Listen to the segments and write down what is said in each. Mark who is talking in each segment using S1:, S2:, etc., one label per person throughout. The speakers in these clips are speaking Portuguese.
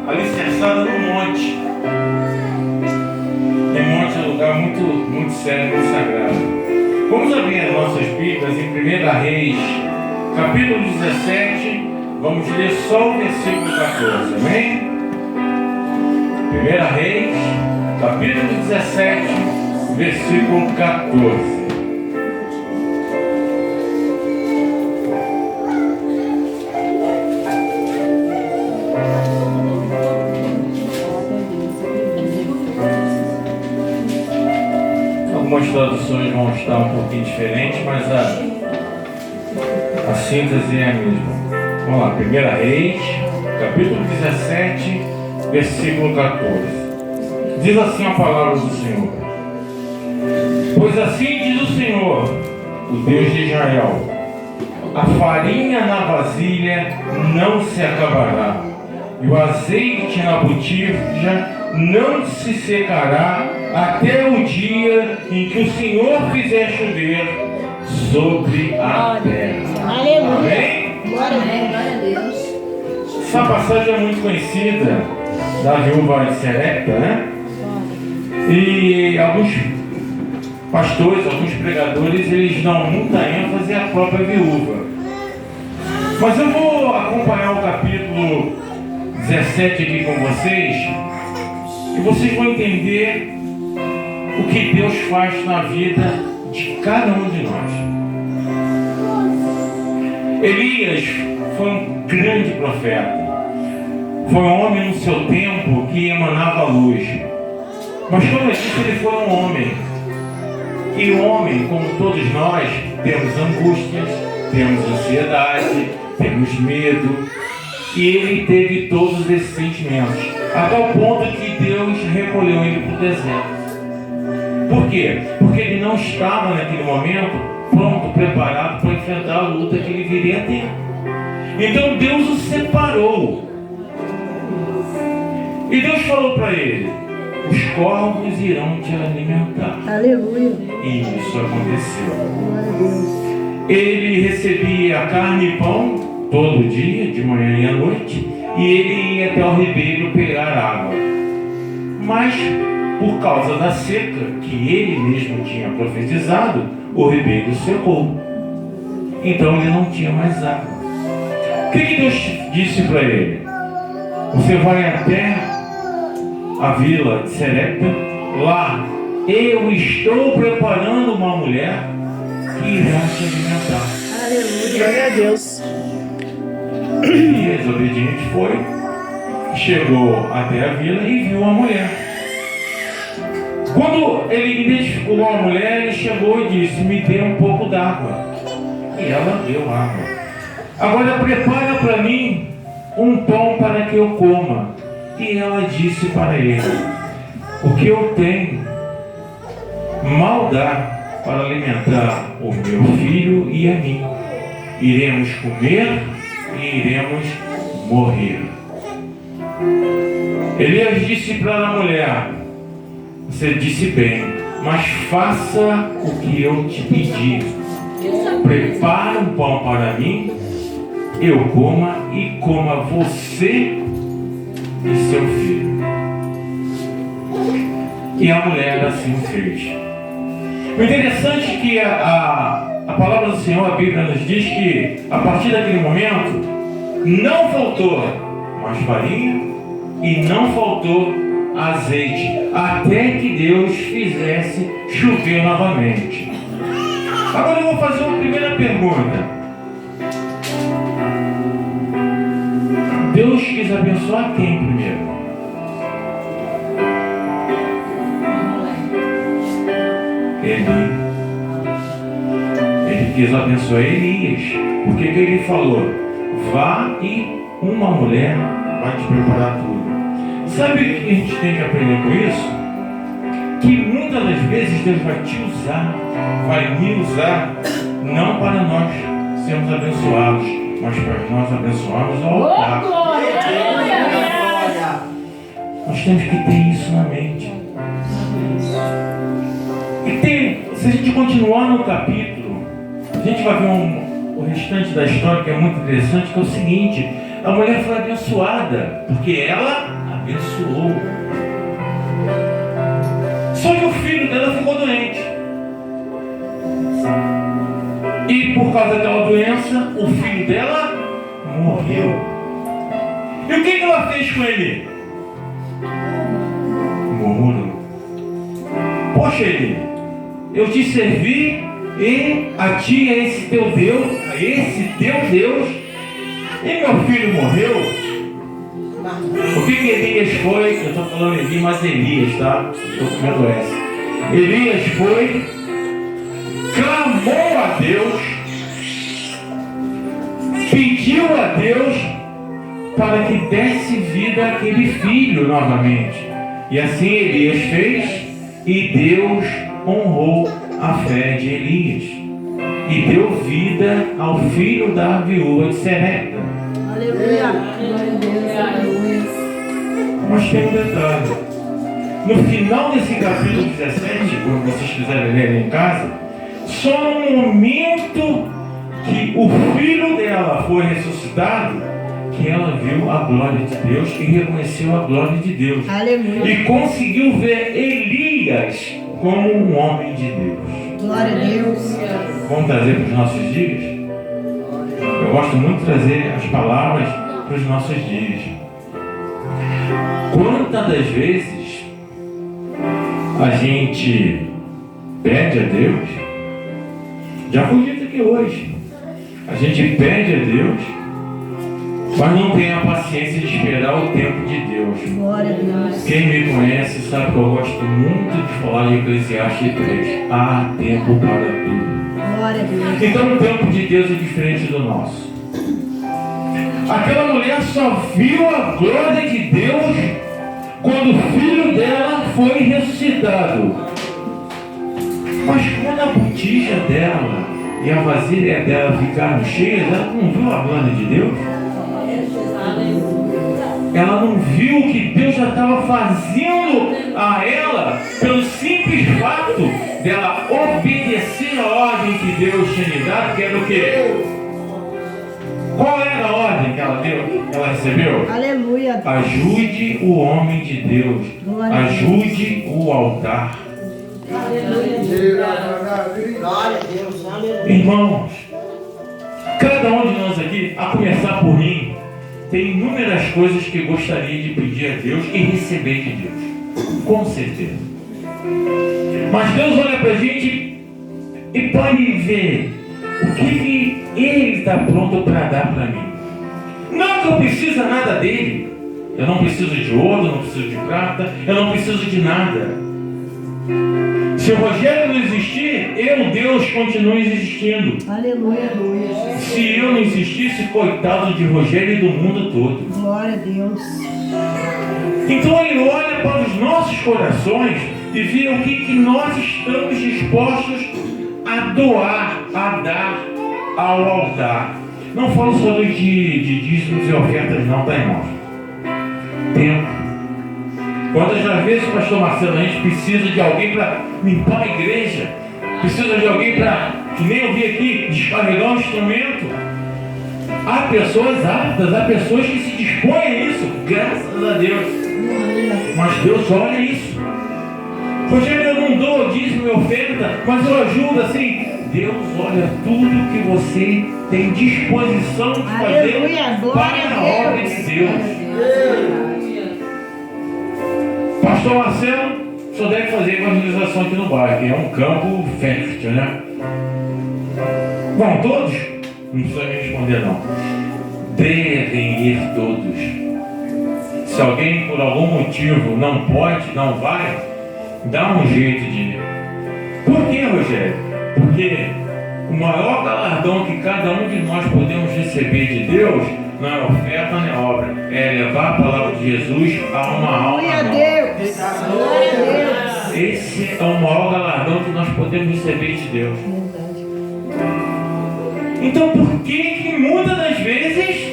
S1: alicerçada no monte. E monte é um lugar muito sério, muito sagrado. Vamos abrir as nossas Bíblias em 1 Reis, capítulo 17. Vamos ler só o versículo 14, amém? 1 Reis, capítulo 17, versículo 14. Algumas traduções vão estar um pouquinho diferentes, mas a síntese é a mesma. Vamos lá, 1 Reis, capítulo 17, versículo 14. Diz assim a palavra do Senhor: Pois assim diz o Senhor, o Deus de Israel: a farinha na vasilha não se acabará, e o azeite na botija não se secará, até o dia em que o Senhor fizer chover sobre a terra.
S2: Aleluia.
S1: Amém?
S2: Glória a Deus.
S1: Essa passagem é muito conhecida da viúva de Serepta, né? E alguns pastores, alguns pregadores, eles dão muita ênfase à própria viúva. Mas eu vou acompanhar o capítulo 17 aqui com vocês, e vocês vão entender o que Deus faz na vida de cada um de nós. Elias foi um grande profeta. Foi um homem no seu tempo que emanava luz. Mas como eu disse, ele foi um homem. E o homem, como todos nós, temos angústias, temos ansiedade, temos medo. E ele teve todos esses sentimentos, a tal ponto que Deus recolheu ele para o deserto. Por quê? Porque ele não estava naquele momento pronto, preparado para enfrentar a luta que ele viria a ter. Então Deus o separou. E Deus falou para ele: os corvos irão te alimentar.
S2: Aleluia.
S1: E isso aconteceu.
S2: Glória a Deus.
S1: Ele recebia carne e pão todo dia, de manhã e à noite, e ele ia até o ribeiro pegar água. Mas, por causa da seca que ele mesmo tinha profetizado, o ribeiro secou. Então ele não tinha mais água. O que Deus disse para ele? Você vai até a vila de Serepta, lá eu estou preparando uma mulher que irá te alimentar.
S2: Aleluia. Glória a Deus.
S1: Elias, obediente, foi, chegou até a vila e viu a mulher. Quando ele identificou a mulher, ele chegou e disse: me dê um pouco d'água. E ela deu água. Agora prepara para mim um pão para que eu coma. E ela disse para ele: o que eu tenho mal dá para alimentar o meu filho e a mim. Iremos comer e iremos morrer. Elias disse para a mulher: você disse bem, mas faça o que eu te pedi. Prepare um pão para mim, eu coma e coma você e seu filho. E a mulher assim fez. O interessante é que a palavra do Senhor, a Bíblia nos diz que a partir daquele momento não faltou mais farinha e não faltou azeite, até que Deus fizesse chover novamente. Agora eu vou fazer uma primeira pergunta. Deus quis abençoar quem primeiro? Ele quis abençoar Elias. Por que ele falou? Vá e uma mulher vai te preparar tudo. Sabe o que a gente tem que aprender com isso? Que muitas das vezes Deus vai te usar, vai me usar, não para nós sermos abençoados, mas para nós abençoarmos ao altar. Nós temos que ter isso na mente. E se a gente continuar no capítulo, a gente vai ver o restante da história, que é muito interessante, que é o seguinte: A mulher foi abençoada, porque ela abençoou. Só que o filho dela ficou doente. E por causa daquela doença, o filho dela morreu. E o que ela fez com ele? Murmurou. Poxa, ele, eu te servi e a ti é esse teu Deus, e meu filho morreu. O que Elias foi? Eu estou falando Elias, mas Elias, tá? Me adoece. Elias foi, clamou a Deus, pediu a Deus para que desse vida àquele filho novamente. E assim Elias fez, e Deus honrou a fé de Elias e deu vida ao filho da viúva de Serepta.
S2: Aleluia. Glória a Deus. Aleluia.
S1: Mas tem um detalhe. No final desse capítulo 17, quando vocês quiserem ler em casa, só no momento que o filho dela foi ressuscitado, que ela viu a glória de Deus e reconheceu a glória de Deus.
S2: Aleluia.
S1: E conseguiu ver Elias como um homem de Deus.
S2: Glória a Deus.
S1: Vamos trazer para os nossos dias? Eu gosto muito de trazer as palavras para os nossos dias. Quantas das vezes a gente pede a Deus, já foi dito aqui hoje, a gente pede a Deus, mas não tem a paciência de esperar o tempo de Deus.
S2: Glória a Deus.
S1: Quem me conhece sabe que eu gosto muito de falar de Eclesiastes 3. Há tempo para tudo.
S2: Glória a Deus.
S1: Então o tempo de Deus é diferente do nosso. Aquela mulher só viu a glória de Deus quando o filho dela foi ressuscitado. Mas quando a botija dela e a vasilha dela ficaram cheias, ela não viu a glória de Deus? Ela não viu o que Deus já estava fazendo a ela pelo simples fato dela obedecer a ordem que Deus tinha lhe dado, que era o quê? Qual era a ordem que ela deu, que ela recebeu?
S2: Aleluia.
S1: Ajude o homem de Deus.
S2: Glória a Deus.
S1: Ajude o altar. Irmãos, cada um de nós aqui, a começar por mim, tem inúmeras coisas que gostaria de pedir a Deus e receber de Deus, com certeza. Mas Deus olha para a gente e pode ver o que Ele está pronto para dar para mim. Não que eu precise nada dele. Eu não preciso de ouro, eu não preciso de prata, eu não preciso de nada. Se o Rogério não existir, eu, Deus, continuo existindo.
S2: Aleluia.
S1: Se eu não existisse, coitado de Rogério e do mundo todo.
S2: Glória a Deus.
S1: Então Ele olha para os nossos corações e vê o que nós estamos dispostos a doar, a dar ao altar. Não falo só de dízimos e ofertas não, tá, irmãos? Tempo. Quantas das vezes, pastor Marcelo, a gente precisa de alguém para limpar a igreja, precisa de alguém para, que nem eu vi aqui, descarregar um instrumento. Há pessoas aptas, há pessoas que se dispõem a isso, graças a Deus. Mas Deus olha isso. Rogério, eu não dou dízimo e oferta, mas eu ajudo assim. Deus olha tudo que você tem disposição de fazer.
S2: Aleluia, glória
S1: para
S2: a
S1: a obra
S2: Deus.
S1: de Deus. Pastor Marcelo só deve fazer evangelização aqui no bairro, que é um campo fértil, né? Vão todos? Não precisa me responder não. Devem ir todos. Se alguém por algum motivo não pode, não vai, dá um jeito de ir. Por que, Rogério? Porque o maior galardão que cada um de nós podemos receber de Deus não é oferta nem obra, é levar a palavra de Jesus a uma alma.
S2: Glória a Deus. Glória a Deus.
S1: Esse é o maior galardão que nós podemos receber de Deus. Então por que muitas das vezes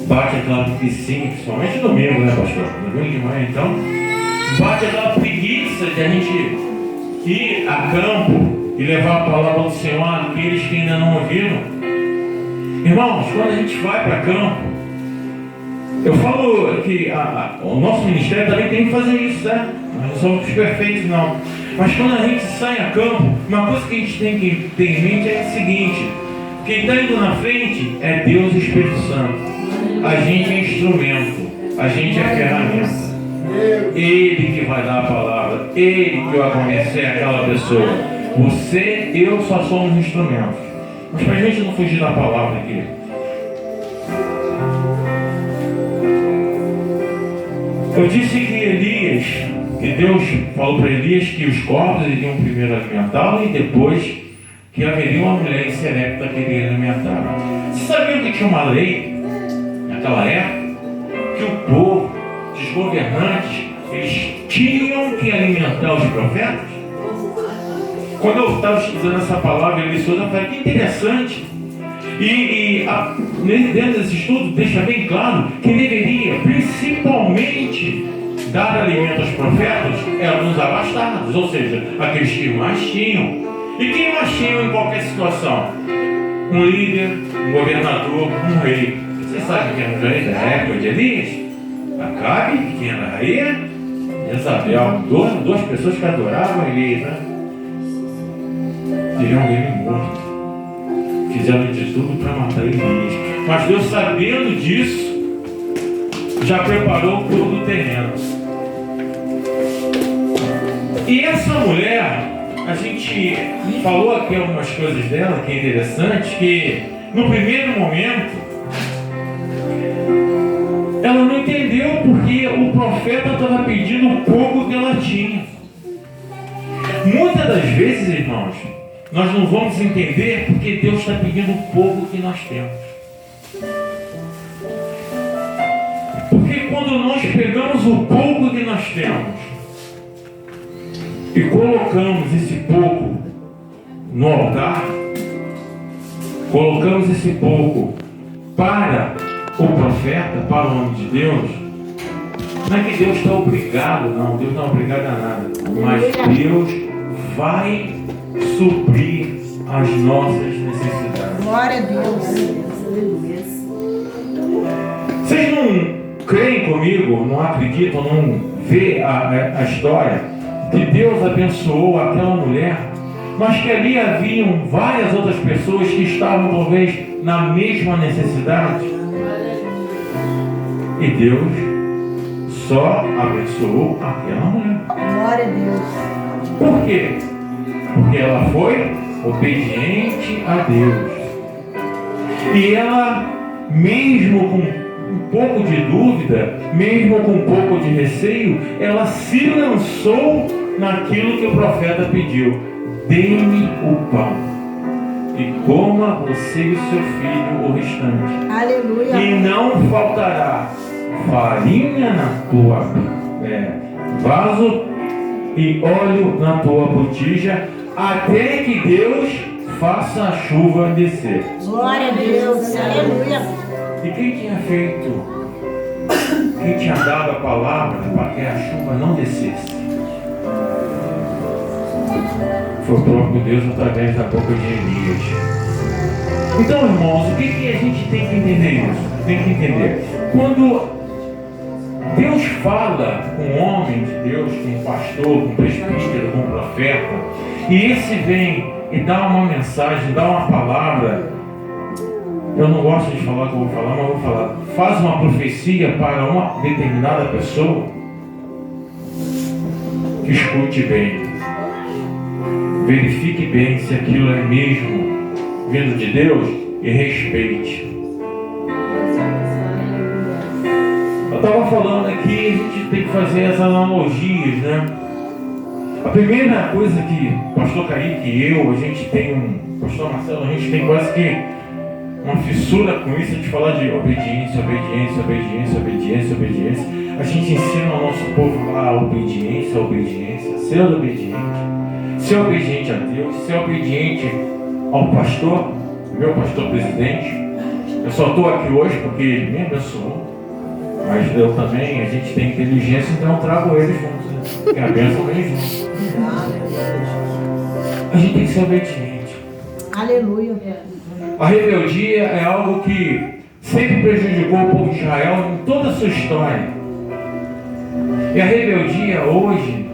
S1: bate aquela preguiça, principalmente domingo, né, pastor? Domingo de manhã, então, bate aquela preguiça de a gente ir a campo e levar a palavra do Senhor àqueles que ainda não ouviram? Irmãos, quando a gente vai para campo, eu falo que o nosso ministério também tem que fazer isso, né? Nós não somos perfeitos, não. Mas quando a gente sai a campo, uma coisa que a gente tem que ter em mente é o seguinte: quem está indo na frente é Deus e o Espírito Santo. A gente é instrumento, a gente é ferramenta. Ele que vai dar a palavra, Ele que vai conhecer aquela pessoa. Você, eu só somos instrumentos. Mas para a gente não fugir da palavra aqui, eu disse que Elias, que Deus falou para Elias que os corpos iriam primeiro alimentá-lo e depois que haveria uma mulher em Serepta que iria alimentá-lo. Você sabia que tinha uma lei naquela época que o povo, os governantes, eles tinham que alimentar os profetas? Quando eu estava estudando essa palavra, eu falei, que interessante. Dentro desse estudo deixa bem claro que deveria principalmente dar alimento aos profetas eram os abastados, ou seja, aqueles que mais tinham. E quem mais tinha em qualquer situação? Um líder, um governador, um rei. Vocês sabem quem era o rei da época de Elias? Acabe, quem era a rainha? Jezabel. Duas pessoas que adoravam Elias, né? Queriam ele morto. Fizeram de tudo para matar Elias. Mas Deus, sabendo disso, já preparou todo o terreno. E essa mulher, a gente falou aqui algumas coisas dela que é interessante, que no primeiro momento ela não entendeu porque o profeta estava pedindo um pouco que ela tinha. Muitas das vezes, irmãos, nós não vamos entender porque Deus está pedindo um pouco que nós temos. Porque quando nós pegamos o pouco que nós temos e colocamos esse pouco no altar, colocamos esse pouco para o profeta, para o homem de Deus, não é que Deus está obrigado, não, Deus não é obrigado a nada, mas Deus vai suprir as nossas necessidades.
S2: Glória a Deus.
S1: Vocês não creem comigo, não acreditam, não vê a história que Deus abençoou aquela mulher, mas que ali haviam várias outras pessoas que estavam talvez na mesma necessidade? E Deus só abençoou aquela mulher.
S2: Glória a Deus.
S1: Por quê? Porque ela foi obediente a Deus. E ela, mesmo com um pouco de dúvida, mesmo com um pouco de receio, ela se lançou naquilo que o profeta pediu: dê-me o pão e coma você e seu filho o restante.
S2: Aleluia.
S1: E não faltará farinha na tua vaso e óleo na tua botija, até que Deus faça a chuva descer.
S2: Glória a Deus. Aleluia.
S1: E quem tinha feito, quem tinha dado a palavra para que a chuva não descesse? Foi o próprio Deus através da boca de Elias. Então, irmãos, o que a gente tem que entender isso? Tem que entender. Quando Deus fala com um homem de Deus, com um pastor, com um presbítero, com um profeta, e esse vem e dá uma mensagem, dá uma palavra. Eu não gosto de falar o que eu vou falar, mas eu vou falar. Faz uma profecia para uma determinada pessoa. Escute bem. Verifique bem se aquilo é mesmo vindo de Deus e respeite. Eu estava falando aqui, a gente tem que fazer as analogias, né? A primeira coisa que o pastor Kaique e eu, a gente tem pastor Marcelo, a gente tem quase que uma fissura com isso, de falar de obediência, obediência, obediência, obediência, obediência. A gente ensina ao nosso povo lá obediência, obediência, ser obediente a Deus, ser obediente ao pastor, meu pastor presidente. Eu só estou aqui hoje porque ele me abençoou, mas eu também, a gente tem inteligência, então eu trago ele junto, né? Porque a bênção vem junto. A gente tem que ser obediente.
S2: Aleluia.
S1: A rebeldia é algo que sempre prejudicou o povo de Israel em toda a sua história. E a rebeldia hoje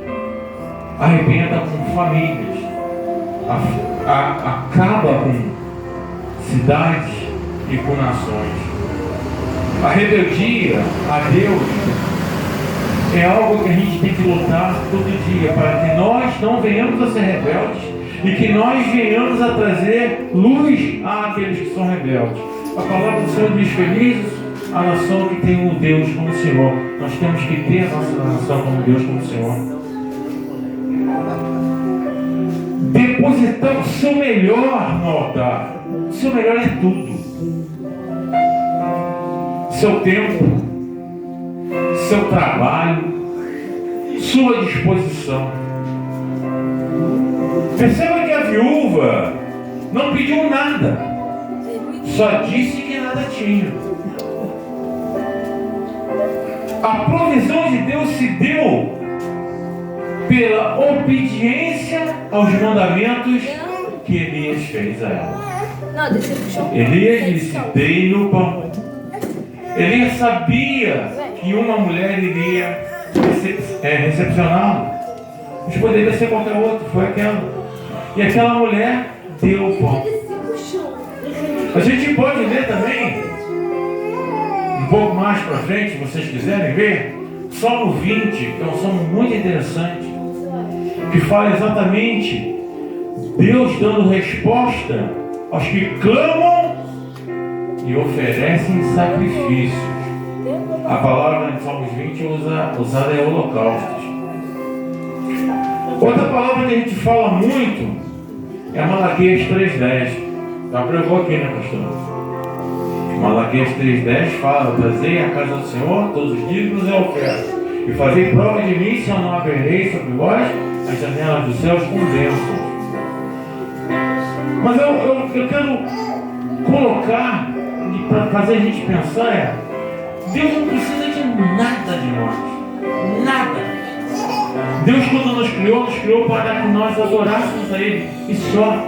S1: arrebenta com famílias, acaba com cidades e com nações. A rebeldia a Deus é algo que a gente tem que lutar todo dia para que nós não venhamos a ser rebeldes e que nós venhamos a trazer luz àqueles que são rebeldes. A palavra do Senhor diz: felizes a nação que tem um Deus como o Senhor. Nós temos que ter a nossa nação como Deus como o Senhor. Depositar o seu melhor no altar. O seu melhor é tudo. Seu tempo, seu trabalho, sua disposição. Perceba que a viúva não pediu nada, só disse que nada tinha. A provisão de Deus se deu pela obediência aos mandamentos que Elias fez a ela. Elias disse: dei-lhe o pão. Elias sabia que uma mulher iria recepcioná-lo, mas poderia ser qualquer outra, foi aquela. E aquela mulher deu o pão. A gente pode ler também, um pouco mais para frente, se vocês quiserem ver, Salmo 20, que é um salmo muito interessante, que fala exatamente Deus dando resposta aos que clamam e oferecem sacrifícios. A palavra em Salmos 20 usada é holocaustos. Outra palavra que a gente fala muito é Malaquias 3,10. Já pregou aqui, né, pastor? Malaquias 3,10 fala: trazei à casa do Senhor todos os dízimos e ofertas, e fazei prova de mim, se eu não abrirei sobre vós as janelas dos céus com bênçãos. Mas eu quero colocar, para fazer a gente pensar, Deus não precisa de nada de nós. Nada. Deus, quando nos criou para que nós adorássemos a Ele. E só.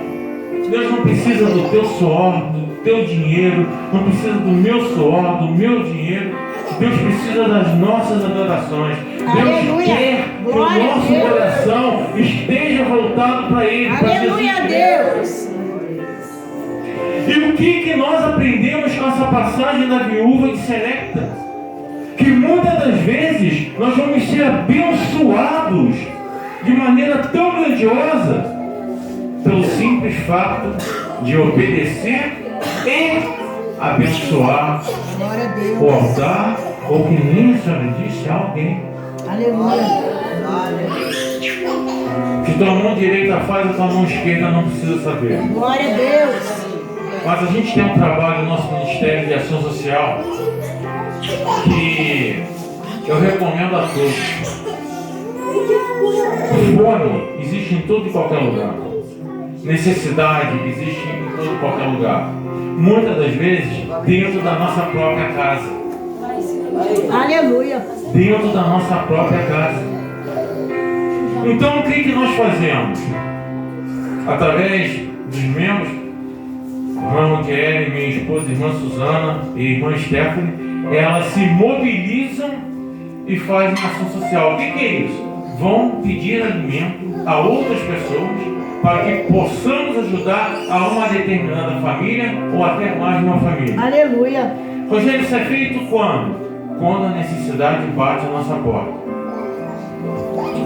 S1: Deus não precisa do teu suor, do teu dinheiro, não precisa do meu suor, do meu dinheiro. Deus precisa das nossas adorações. Deus quer que o nosso coração esteja voltado para Ele.
S2: Aleluia a Deus.
S1: E o que nós aprendemos com essa passagem da viúva de Serepta? Que muitas das vezes nós vamos ser abençoados de maneira tão grandiosa pelo simples fato de obedecer e abençoar o altar, ou que nem a senhora disse, alguém.
S2: Aleluia.
S1: Que tua mão direita faz, a tua mão esquerda não precisa saber.
S2: Glória a Deus.
S1: Mas a gente tem um trabalho no nosso Ministério de Ação Social que eu recomendo a todos. Fome existe em todo e qualquer lugar. Necessidade existe em todo e qualquer lugar. Muitas das vezes dentro da nossa própria casa.
S2: Aleluia.
S1: Dentro da nossa própria casa. Então o que nós fazemos? Através dos membros, irmã Montiel, minha esposa, irmã Suzana e irmã Stephanie, elas se mobilizam e fazem ação social. O que é isso? Vão pedir alimento a outras pessoas para que possamos ajudar a uma determinada família ou até mais de uma família.
S2: Aleluia.
S1: Rogério, isso é feito quando? Quando a necessidade bate a nossa porta.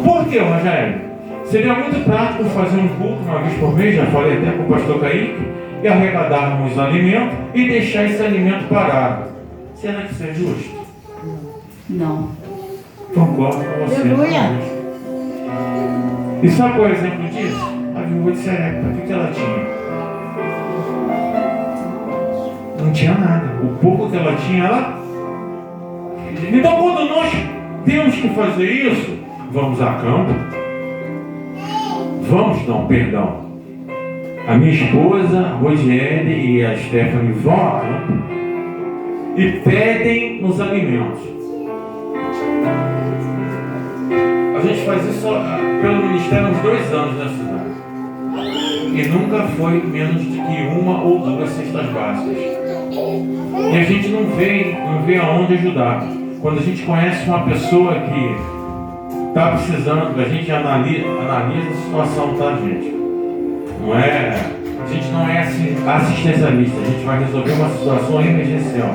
S1: Por que, Rogério? Seria muito prático fazer um culto uma vez por mês, já falei até com o pastor Kaique, e arregadarmos alimento e deixar esse alimento parado. Será que isso é justo?
S2: Não.
S1: Concordo com você.
S2: Aleluia.
S1: E sabe qual é o exemplo disso? A viúva de Serepta. O que ela tinha? Não tinha nada. O pouco que ela tinha, ela... Então, quando nós temos que fazer isso, vamos a campo. Perdão. A minha esposa, a Rosiane e a Stephanie vão a campo e pedem os alimentos. A gente faz isso pelo ministério há uns 2 anos na cidade. e nunca foi menos do que uma ou duas cestas básicas. E a gente não vê aonde ajudar. Quando a gente conhece uma pessoa que está precisando, a gente analisa a situação, tá, gente? A gente não é assistencialista, a gente vai resolver uma situação emergencial.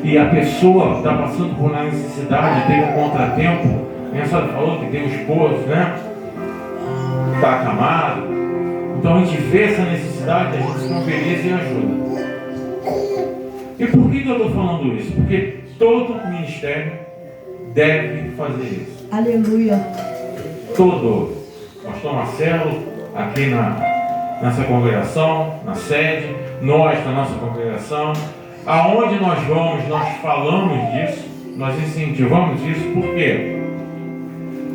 S1: E a pessoa está passando por uma necessidade, teve um contratempo, a senhora falou que tem um esposo, né? Está acamado. Então a gente vê essa necessidade, a gente se mobiliza e ajuda. E por que eu estou falando isso? Porque todo ministério deve fazer isso.
S2: Aleluia.
S1: Todo. Pastor Marcelo, aqui nessa congregação, na sede, nós na nossa congregação, aonde nós vamos, nós falamos disso, nós incentivamos isso. Por quê?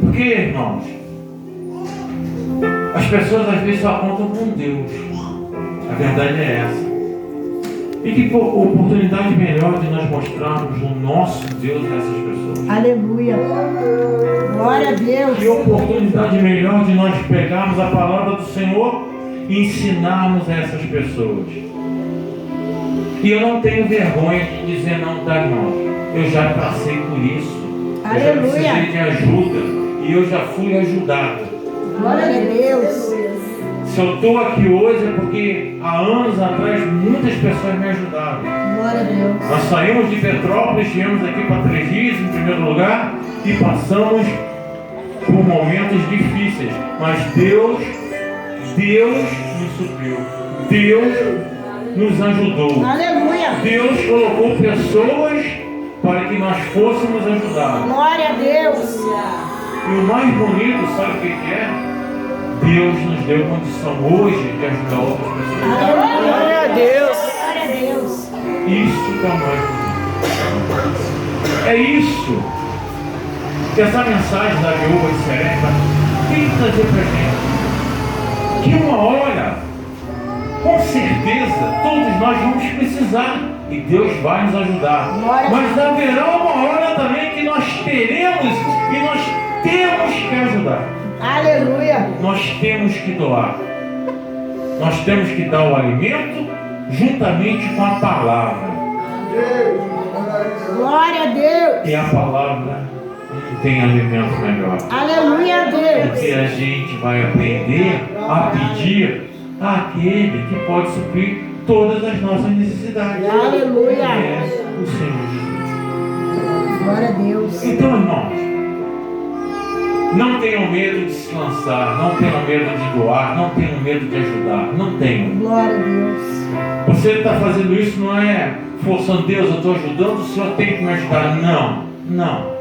S1: Porque, irmãos, as pessoas às vezes só apontam com Deus. A verdade é essa. E que oportunidade melhor de nós mostrarmos o nosso Deus a essas pessoas.
S2: Aleluia. Glória a Deus.
S1: Que oportunidade melhor de nós pegarmos a palavra do Senhor e ensinarmos a essas pessoas. E eu não tenho vergonha de dizer não, tá, irmãos? Eu já passei por isso.
S2: Aleluia.
S1: Eu já precisei de ajuda. E eu já fui ajudado.
S2: Glória a Deus.
S1: Se eu estou aqui hoje é porque há anos atrás muitas pessoas me ajudaram.
S2: Glória a Deus.
S1: Nós saímos de Petrópolis, viemos aqui para Três Rios em primeiro lugar e passamos por momentos difíceis. Mas Deus nos supriu. Deus nos ajudou.
S2: Aleluia.
S1: Deus colocou pessoas para que nós fôssemos ajudados.
S2: Glória a Deus.
S1: E o mais bonito, sabe o que é? Deus nos deu condição hoje de ajudar outras pessoas.
S2: Glória a Deus. Glória a Deus.
S1: Isso também. É isso que essa mensagem da viúva de Serepta tem que trazer para a gente. Que uma hora, com certeza, todos nós vamos precisar. E Deus vai nos ajudar. Mas haverá uma hora também que nós teremos e nós temos que ajudar.
S2: Aleluia.
S1: Nós temos que doar. Nós temos que dar o alimento juntamente com a palavra.
S2: Glória a Deus.
S1: E a palavra não tem alimento melhor.
S2: Aleluia a Deus.
S1: Porque a gente vai aprender a pedir àquele que pode suprir todas as nossas necessidades.
S2: Aleluia.
S1: Que é o Senhor Jesus.
S2: Glória a Deus.
S1: Então, irmãos, não tenham medo de se lançar, não tenham medo de doar, não tenham medo de ajudar, não tenham.
S2: Glória a Deus.
S1: Você está fazendo isso não é forçando Deus, eu estou ajudando, o Senhor tem que me ajudar. Não, não.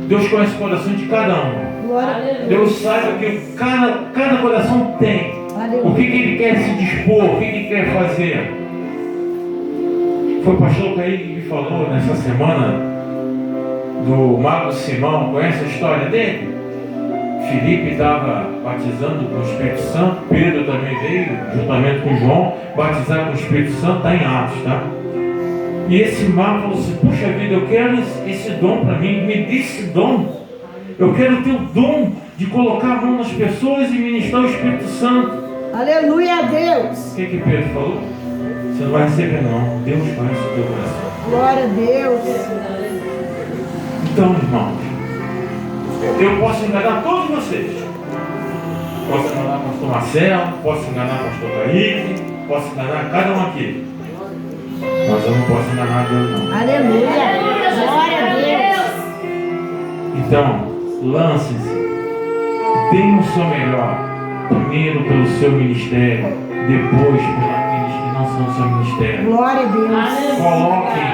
S1: Deus conhece o coração de cada um.
S2: Glória a Deus.
S1: Deus sabe o que cada coração tem. O que Ele quer se dispor, o que Ele quer fazer. Foi o pastor Kaique que falou nessa semana do Mago Simão, conhece a história dele? Filipe estava batizando com o Espírito Santo, Pedro também veio, juntamente com João, batizar com o Espírito Santo, está em Atos, tá? E esse mago falou assim, puxa vida, eu quero esse dom para mim, me dê esse dom. Eu quero ter o dom de colocar a mão nas pessoas e ministrar o Espírito Santo.
S2: Aleluia a Deus.
S1: O que Pedro falou? Você não vai receber não, Deus conhece o teu coração.
S2: Glória a Deus.
S1: Então, irmãos, eu posso enganar todos vocês. Posso enganar o pastor Marcelo, posso enganar o pastor Kaique, posso enganar cada um aqui. Mas eu não posso enganar Deus não.
S2: Aleluia. Glória a Deus.
S1: Então, lance-se. Deem o seu melhor. Primeiro pelo seu ministério, depois por aqueles que não são seu ministério.
S2: Glória a Deus.
S1: Coloquem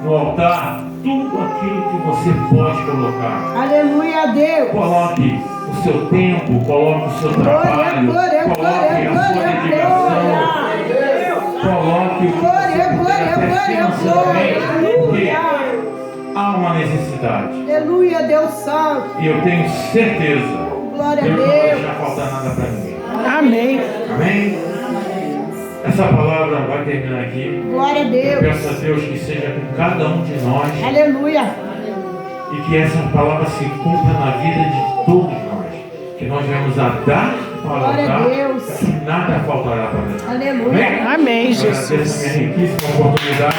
S1: no altar tudo aquilo que você pode colocar.
S2: Aleluia a Deus.
S1: Coloque o seu tempo, coloque o seu trabalho,
S2: Glória,
S1: coloque
S2: glória,
S1: a sua dedicação, coloque o que você puder até financeiramente, porque há uma necessidade.
S2: Aleluia, Deus Santo.
S1: E eu tenho certeza,
S2: Glória a
S1: Deus não vai
S2: Deus.
S1: deixar faltar nada para ninguém.
S2: Amém.
S1: Amém? Essa palavra vai terminar aqui.
S2: Glória a
S1: Eu
S2: Deus.
S1: peço a Deus que seja com cada um de nós
S2: Aleluia.
S1: e que essa palavra se cumpra na vida de todos nós. Que nós venhamos a dar para
S2: Glória a
S1: dar
S2: Deus.
S1: que nada faltará para nós.
S2: Aleluia.
S3: Amém,
S1: Agradeço
S3: Jesus.
S1: a minha riquíssima oportunidade.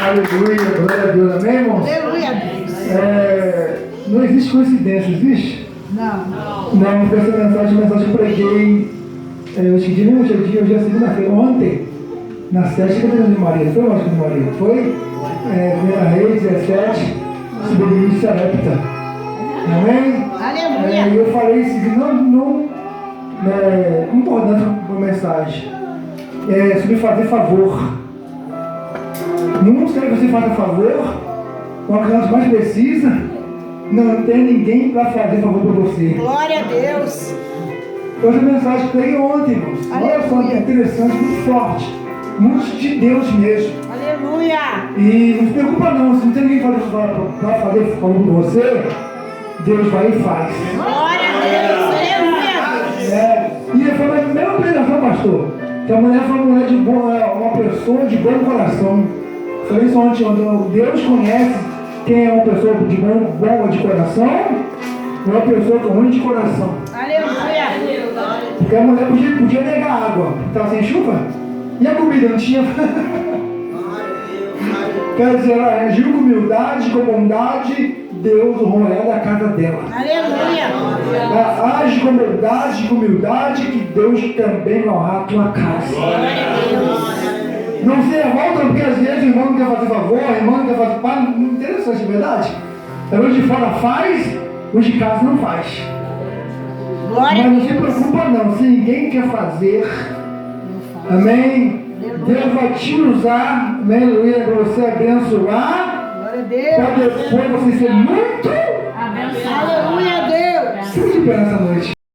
S4: Aleluia, glória a Deus, amém, irmãos?
S2: Aleluia, Deus.
S4: Não existe coincidência, existe?
S2: Não.
S4: Não, porque essa mensagem que eu preguei, hoje é segunda-feira, ontem, na 7 de Maria, foi lógico de Maria, foi? Primeira Reis, 17, sobre Sarepta. Amém?
S2: Aleluia.
S4: E eu falei isso, não concordando com a mensagem, sobre fazer favor. Não sei que você faça favor, quando a criança mais precisa, não tem ninguém para fazer favor para você.
S2: Glória a Deus.
S4: Hoje a mensagem que eu peguei ontem, irmãos. Olha só que interessante, muito forte. Muito de Deus mesmo.
S2: Aleluia.
S4: E não se preocupa não, se não tem ninguém para fazer favor por você, Deus vai e faz.
S2: Glória a Deus. Aleluia.
S4: E foi a mesma pregação, pastor, que a mulher foi uma mulher de uma pessoa de bom coração. Falei isso ontem, onde Deus conhece quem é uma pessoa de boa de coração e uma pessoa ruim de coração.
S2: Aleluia.
S4: Porque a mulher podia negar água, estava sem chuva, e a comida não tinha. Quer dizer, ela agiu com humildade, com bondade, Deus honrará da casa dela.
S2: Aleluia.
S4: Ela age com humildade, que Deus também vai honrar a tua casa. Não se revolta, porque às vezes o irmão não quer fazer favor, o irmão não quer fazer paz, não interessante, é verdade? Os de fora faz, os de casa não faz.
S2: Glória
S4: Mas
S2: a
S4: não se
S2: Deus.
S4: preocupa não, se ninguém quer fazer, amém? Deus vai te usar, amém, aleluia, para você abençoar,
S2: Glória a
S4: para
S2: Deus.
S4: depois você ser muito
S2: Aleluia, Deus.
S4: se de pé nessa noite.